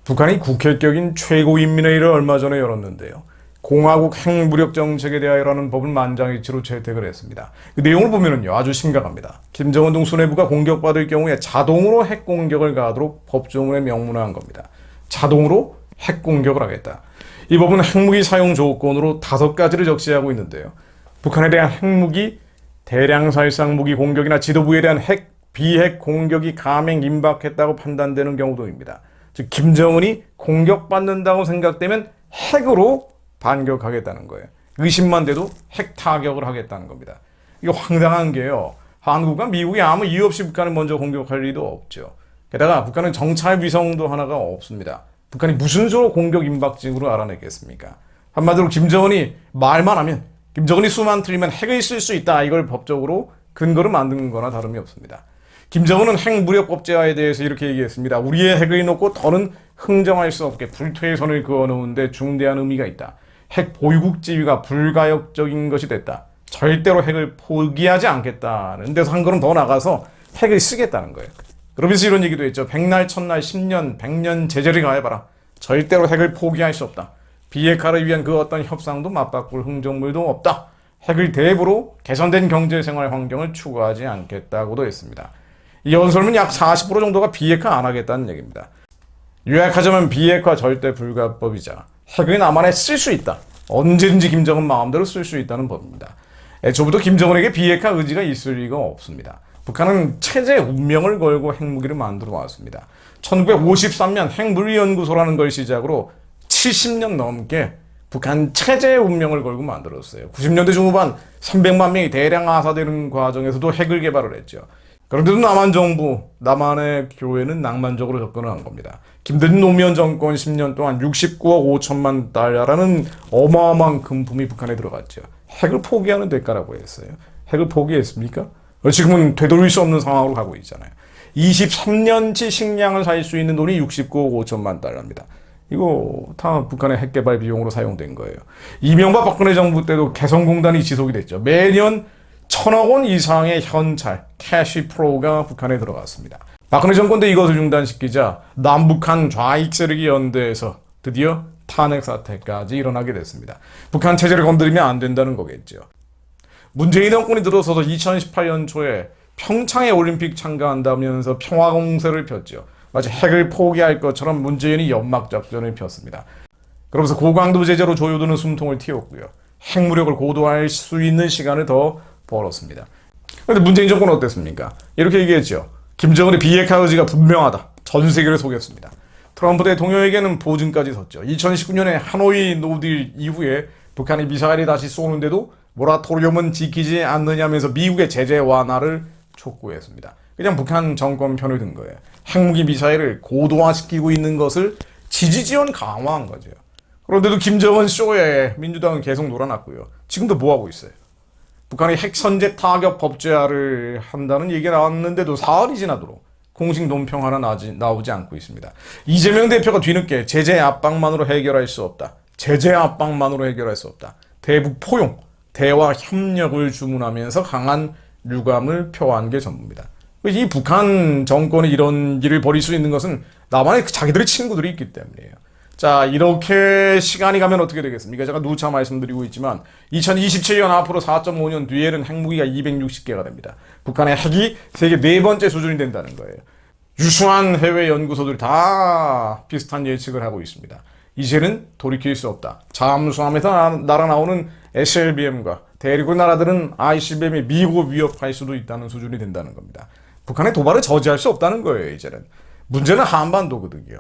북한이 국회격인 최고인민회의를 얼마 전에 열었는데요. 공화국 핵무력 정책에 대하여라는 법을 만장일치로 채택을 했습니다. 그 내용을 보면은요, 아주 심각합니다. 김정은 등 수뇌부가 공격받을 경우에 자동으로 핵 공격을 가하도록 법조문에 명문화한 겁니다. 자동으로 핵 공격을 하겠다. 이 법은 핵무기 사용 조건으로 5가지를 적시하고 있는데요. 북한에 대한 핵무기, 대량 살상 무기 공격이나 지도부에 대한 핵, 비핵 공격이 감행 임박했다고 판단되는 경우도입니다. 즉 김정은이 공격받는다고 생각되면 핵으로 반격하겠다는 거예요. 의심만 돼도 핵 타격을 하겠다는 겁니다. 이거 황당한 게요. 한국과 미국이 아무 이유 없이 북한을 먼저 공격할 리도 없죠. 게다가 북한은 정찰 위성도 하나가 없습니다. 북한이 무슨 수로 공격 임박 징후를 알아내겠습니까? 한마디로 김정은이 말만 하면, 김정은이 수만 틀리면 핵을 쓸 수 있다. 이걸 법적으로 근거를 만드는 거나 다름이 없습니다. 김정은은 핵무력법제화에 대해서 이렇게 얘기했습니다. 우리의 핵을 놓고 더는 흥정할 수 없게 불퇴의 선을 그어놓은데 중대한 의미가 있다. 핵 보유국 지위가 불가역적인 것이 됐다. 절대로 핵을 포기하지 않겠다는 데서 한 걸음 더 나가서 핵을 쓰겠다는 거예요. 그러면서 이런 얘기도 했죠. 백날, 천날, 10년, 100년 제재를 가해봐라. 절대로 핵을 포기할 수 없다. 비핵화를 위한 그 어떤 협상도 맞바꿀 흥정물도 없다. 핵을 대부로 개선된 경제생활 환경을 추구하지 않겠다고도 했습니다. 이 연설문 약 40% 정도가 비핵화 안 하겠다는 얘기입니다. 요약하자면 비핵화 절대 불가법이자 핵을 남한에 쓸 수 있다. 언제든지 김정은 마음대로 쓸 수 있다는 법입니다. 애초부터 김정은에게 비핵화 의지가 있을 리가 없습니다. 북한은 체제 운명을 걸고 핵무기를 만들어 왔습니다. 1953년 핵물리연구소라는 걸 시작으로 70년 넘게 북한 체제의 운명을 걸고 만들었어요. 90년대 중후반 300만 명이 대량 하사되는 과정에서도 핵을 개발을 했죠. 그런데도 남한 정부, 남한의 교회는 낭만적으로 접근을 한 겁니다. 김대중 노무현 정권 10년 동안 69억 5천만 달러라는 어마어마한 금품이 북한에 들어갔죠. 핵을 포기하는 대가라고 했어요. 핵을 포기했습니까? 지금은 되돌릴 수 없는 상황으로 가고 있잖아요. 23년치 식량을 살 수 있는 돈이 69억 5천만 달러입니다. 이거 다 북한의 핵 개발 비용으로 사용된 거예요. 이명박 박근혜 정부 때도 개성공단이 지속이 됐죠. 매년 1,000억 원 이상의 현찰, 캐시 프로가 북한에 들어갔습니다. 박근혜 정권 때 이것을 중단시키자 남북한 좌익 세력이 연대해서 드디어 탄핵 사태까지 일어나게 됐습니다. 북한 체제를 건드리면 안 된다는 거겠죠. 문재인 정권이 들어서서 2018년 초에 평창에 올림픽 참가한다면서 평화 공세를 폈죠. 마치 핵을 포기할 것처럼 문재인이 연막 작전을 폈습니다. 그러면서 고강도 제재로 조여드는 숨통을 틔웠고요. 핵무력을 고도화할 수 있는 시간을 더 벌었습니다. 그런데 문재인 정권은 어땠습니까? 이렇게 얘기했죠. 김정은의 비핵화 의지가 분명하다. 전 세계를 속였습니다. 트럼프 대통령에게는 보증까지 섰죠. 2019년에 하노이 노딜 이후에 북한이 미사일을 다시 쏘는데도 모라토리움은 지키지 않느냐면서 미국의 제재 완화를 촉구했습니다. 그냥 북한 정권 편을 든 거예요. 핵무기 미사일을 고도화시키고 있는 것을 지지 지원 강화한 거죠. 그런데도 김정은 쇼에 민주당은 계속 놀아났고요. 지금도 뭐하고 있어요? 북한이 핵 선제 타격 법제화를 한다는 얘기가 나왔는데도 사흘이 지나도록 공식 논평 하나 나오지 않고 있습니다. 이재명 대표가 뒤늦게 제재 압박만으로 해결할 수 없다. 제재 압박만으로 해결할 수 없다. 대북 포용, 대화 협력을 주문하면서 강한 유감을 표한 게 전부입니다. 이 북한 정권이 이런 일을 벌일 수 있는 것은 남한에 자기들의 친구들이 있기 때문이에요. 자, 이렇게 시간이 가면 어떻게 되겠습니까? 제가 누차 말씀드리고 있지만 2027년 앞으로 4.5년 뒤에는 핵무기가 260개가 됩니다. 북한의 핵이 세계 4번째 수준이 된다는 거예요. 유수한 해외 연구소들이 다 비슷한 예측을 하고 있습니다. 이제는 돌이킬 수 없다. 잠수함에서 날아나오는 SLBM과 대륙의 나라들은 ICBM이 미국을 위협할 수도 있다는 수준이 된다는 겁니다. 북한의 도발을 저지할 수 없다는 거예요, 이제는. 문제는 한반도거든요.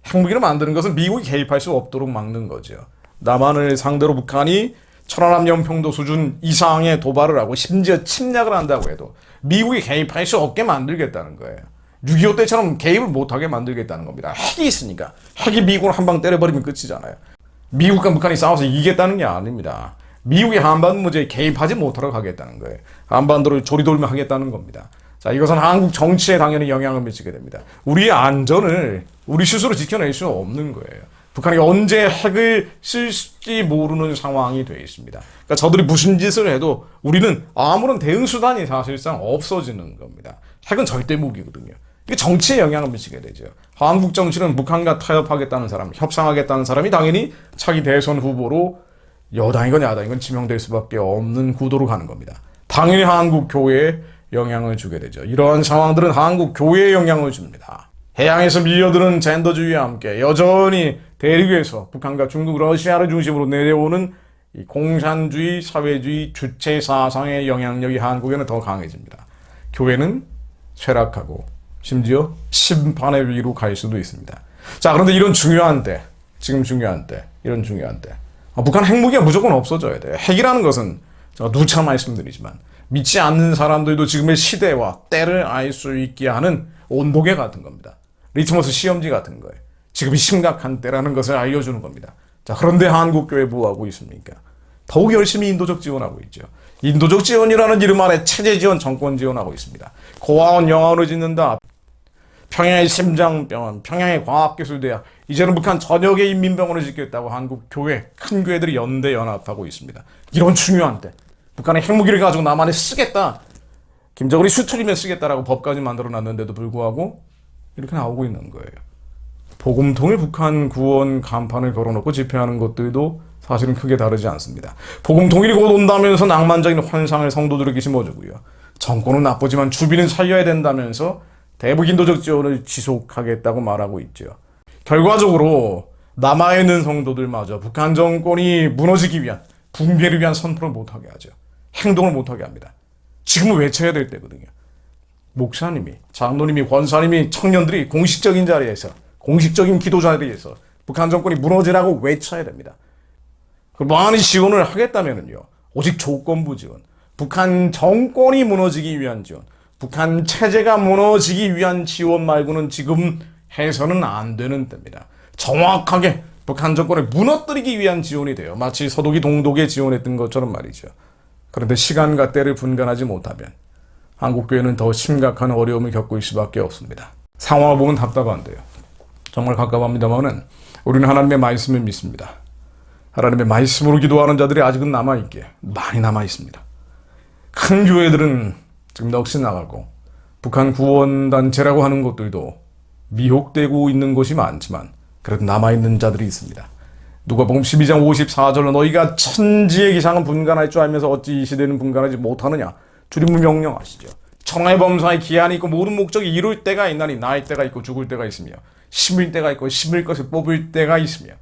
핵무기를 만드는 것은 미국이 개입할 수 없도록 막는 거죠. 남한을 상대로 북한이 천안함연평도 수준 이상의 도발을 하고 심지어 침략을 한다고 해도 미국이 개입할 수 없게 만들겠다는 거예요. 6.25 때처럼 개입을 못하게 만들겠다는 겁니다. 핵이 있으니까. 핵이 미국을 한 방 때려버리면 끝이잖아요. 미국과 북한이 싸워서 이기겠다는 게 아닙니다. 미국이 한반도 문제에 개입하지 못하도록 하겠다는 거예요. 한반도를 조리돌며 하겠다는 겁니다. 자, 이것은 한국 정치에 당연히 영향을 미치게 됩니다. 우리의 안전을 우리 스스로 지켜낼 수 없는 거예요. 북한이 언제 핵을 쓸지 모르는 상황이 되어 있습니다. 그러니까 저들이 무슨 짓을 해도 우리는 아무런 대응 수단이 사실상 없어지는 겁니다. 핵은 절대 무기거든요. 이게 정치에 영향을 미치게 되죠. 한국 정치는 북한과 타협하겠다는 사람, 협상하겠다는 사람이 당연히 차기 대선 후보로 여당이건 야당이건 지명될 수밖에 없는 구도로 가는 겁니다. 당연히 한국 교회에 영향을 주게 되죠. 이러한 상황들은 한국 교회에 영향을 줍니다. 해양에서 밀려드는 젠더주의와 함께 여전히 대륙에서 북한과 중국, 러시아를 중심으로 내려오는 이 공산주의, 사회주의, 주체 사상의 영향력이 한국에는 더 강해집니다. 교회는 쇠락하고 심지어 심판의 위로 갈 수도 있습니다. 자, 그런데 이런 중요한 때, 지금 중요한 때, 이런 중요한 때, 북한 핵무기가 무조건 없어져야 돼요. 핵이라는 것은 제가 누차 말씀드리지만 믿지 않는 사람들도 지금의 시대와 때를 알 수 있게 하는 온도계 같은 겁니다. 리트머스 시험지 같은 거예요. 지금이 심각한 때라는 것을 알려주는 겁니다. 자, 그런데 한국교회 뭐하고 있습니까? 더욱 열심히 인도적 지원하고 있죠. 인도적 지원이라는 이름 아래 체제 지원, 정권 지원하고 있습니다. 고아원 영화원을 짓는다. 평양의 심장병원, 평양의 과학기술대학, 이제는 북한 전역의 인민병원을 짓겠다고 한국 교회, 큰 교회들이 연대 연합하고 있습니다. 이런 중요한 때 북한의 핵무기를 가지고 남한에 쓰겠다. 김정은이 수틀이면 쓰겠다라고 법까지 만들어놨는데도 불구하고 이렇게 나오고 있는 거예요. 복음통일 북한 구원 간판을 걸어놓고 집회하는 것들도 사실은 크게 다르지 않습니다. 복음통일이 곧 온다면서 낭만적인 환상을 성도들에게 심어주고요. 정권은 나쁘지만 주민은 살려야 된다면서 대북 인도적 지원을 지속하겠다고 말하고 있죠. 결과적으로 남아있는 성도들마저 북한 정권이 무너지기 위한, 붕괴를 위한 선포를 못하게 하죠. 행동을 못하게 합니다. 지금은 외쳐야 될 때거든요. 목사님이, 장로님이, 권사님이, 청년들이 공식적인 자리에서, 공식적인 기도 자리에서 북한 정권이 무너지라고 외쳐야 됩니다. 많이 지원을 하겠다면요, 오직 조건부 지원, 북한 정권이 무너지기 위한 지원, 북한 체제가 무너지기 위한 지원 말고는 지금 해서는 안 되는 때입니다. 정확하게 북한 정권을 무너뜨리기 위한 지원이 돼요. 마치 서독이 동독에 지원했던 것처럼 말이죠. 그런데 시간과 때를 분간하지 못하면 한국교회는 더 심각한 어려움을 겪고 있을 수밖에 없습니다. 상황을 보면 답답한데요. 정말 갑갑합니다만은 우리는 하나님의 말씀을 믿습니다. 하나님의 말씀으로 기도하는 자들이 아직은 남아있게 많이 남아있습니다. 큰 교회들은 지금 넋이 나가고 북한 구원단체라고 하는 것들도 미혹되고 있는 곳이 많지만 그래도 남아있는 자들이 있습니다. 누가복음 12장 54절로 너희가 천지의 기상은 분간할 줄 알면서 어찌 이 시대는 분간하지 못하느냐. 주님은 명령하시죠. 청하의 범사에 기한이 있고 모든 목적이 이룰 때가 있나니 나을 때가 있고 죽을 때가 있으며 심을 때가 있고 심을 것을 뽑을 때가 있으며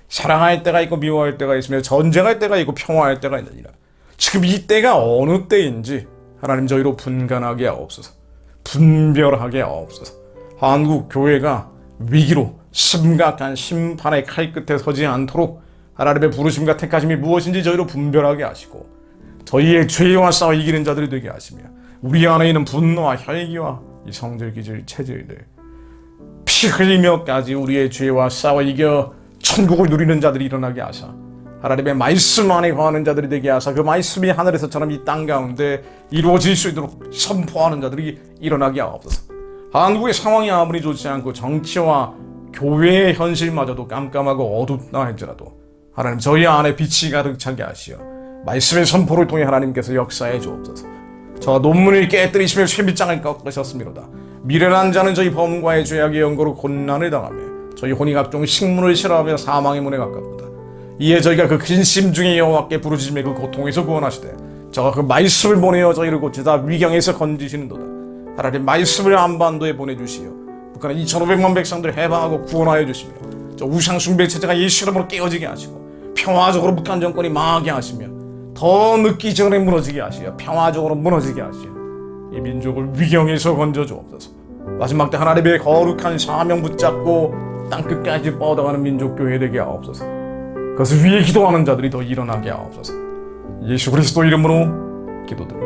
사랑할 때가 있고 미워할 때가 있으며 전쟁할 때가 있고 평화할 때가 있느니라. 지금 이 때가 어느 때인지 하나님 저희로 분간하게 하옵소서. 분별하게 하옵소서. 한국 교회가 위기로 심각한 심판의 칼끝에 서지 않도록 하나님의 부르심과 택하심이 무엇인지 저희로 분별하게 하시고 저희의 죄와 싸워 이기는 자들이 되게 하시며 우리 안에 있는 분노와 혈기와 이 성질기질 체질들 피 흘리며까지 우리의 죄와 싸워 이겨 천국을 누리는 자들이 일어나게 하사 하나님의 말씀 안에 거하는 자들이 되게 하사 그 말씀이 하늘에서처럼 이 땅 가운데 이루어질 수 있도록 선포하는 자들이 일어나게 하옵소서. 한국의 상황이 아무리 좋지 않고 정치와 교회의 현실마저도 깜깜하고 어둡다 할지라도 하나님 저희 안에 빛이 가득 차게 하시어 말씀의 선포를 통해 하나님께서 역사해 주옵소서. 저 논문을 깨뜨리시며 쇠빗장을 꺾으셨음이로다. 미련한 자는 저희 범과의 죄악의 연고로 곤난을 당하며 저희 혼이 각종 식문을 싫어하며 사망의 문에 가깝다. 이에 저희가 그 근심 중에 여호와께 부르짖음에 그 고통에서 구원하시되 저가 그 말씀을 보내어 저희를 고치다 위경에서 건지시는도다. 하나님 말씀을 한반도에 보내주시어 북한의 2,500만 백성들을 해방하고 구원하여 주시며 저 우상숭배 체제가 예수 이름으로 깨어지게 하시고 평화적으로 북한 정권이 망하게 하시며 더 늦기 전에 무너지게 하시어 평화적으로 무너지게 하시어 이 민족을 위경에서 건져주옵소서. 마지막 때 하나님의 거룩한 사명 붙잡고 땅끝까지 뻗어가는 민족교회 되게 하옵소서. 그것을 위해 기도하는 자들이 더 일어나게 하옵소서. 예수 그리스도 이름으로 기도드립니다.